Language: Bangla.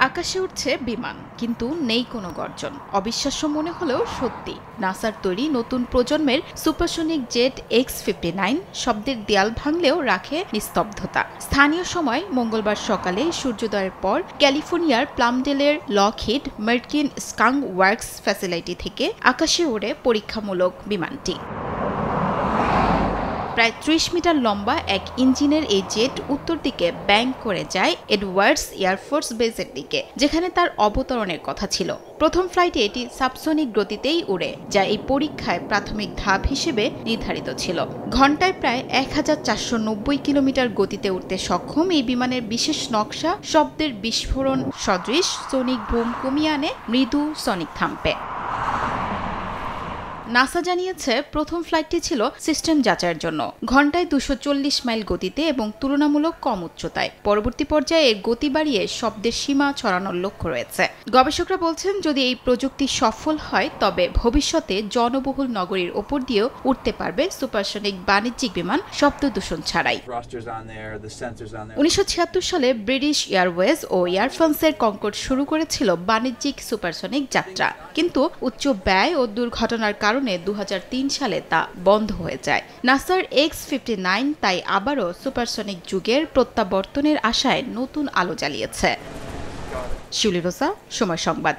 আকাশে উঠছে বিমান, কিন্তু নেই কোনো গর্জন। অবিশ্বাস্য মনে হলেও সত্যি, নাসার তৈরি নতুন প্রজন্মের সুপারসনিক জেট X-59 শব্দের দেয়াল ভাঙলেও রাখে নিস্তব্ধতা। স্থানীয় সময় মঙ্গলবার সকালে সূর্যোদয়ের পর ক্যালিফোর্নিয়ার প্লামডেলের Lockheed Martin Skunk Works facility থেকে আকাশে ওড়ে পরীক্ষামূলক বিমানটি। প্রায় ৩০ মিটার লম্বা এক ইঞ্জিনের এই জেট উত্তর দিকে ব্যাংক করে যায় এডওয়ার্ডস এয়ারফোর্স বেসের দিকে, যেখানে তার অবতরণের কথা ছিল। প্রথম ফ্লাইটে এটি সাবসনিক গতিতেই উড়ে, যা এই পরীক্ষায় প্রাথমিক ধাপ হিসেবে নির্ধারিত ছিল। ঘণ্টায় প্রায় ১,৪৯০ কিলোমিটার গতিতে উঠতে সক্ষম এই বিমানের বিশেষ নকশা শব্দের বিস্ফোরণ সদৃশ সনিক বুম কমিয়ে আনে মৃদু সনিক থাম্পে। নাসা জানিয়েছে প্রথম ফ্লাইটটি ছিল সিস্টেম যাচাইয়ের জন্য, ঘণ্টায় ২৪০ মাইল গতিতে এবং তুলনামূলক কম উচ্চতায়। পরবর্তী পর্যায়ে এর গতি বাড়িয়ে শব্দের সীমা ছড়ানোর লক্ষ্য রয়েছে। গবেষকরা বলছেন, যদি এই প্রযুক্তি সফল হয় তবে ভবিষ্যতে জনবহুল নগরীর ওপর দিয়েও উঠতে পারবে সুপারসনিক বাণিজ্যিক বিমান শব্দ দূষণ ছাড়াই। ১৯৭৬ সালে ব্রিটিশ এয়ারওয়েজ ও এয়ার ফ্রান্সের কনকর্ড শুরু করেছিল বাণিজ্যিক সুপারসনিক যাত্রা, কিন্তু উচ্চ ব্যয় ও দুর্ঘটনার কারণে ২০০৩ সালে তা বন্ধ হয়ে যায়। নাসার X-59 তাই আবারও সুপারসনিক যুগের প্রত্যাবর্তনের আশায় নতুন আলো জ্বালিয়েছে। শিউলি রোজা, সময় সংবাদ।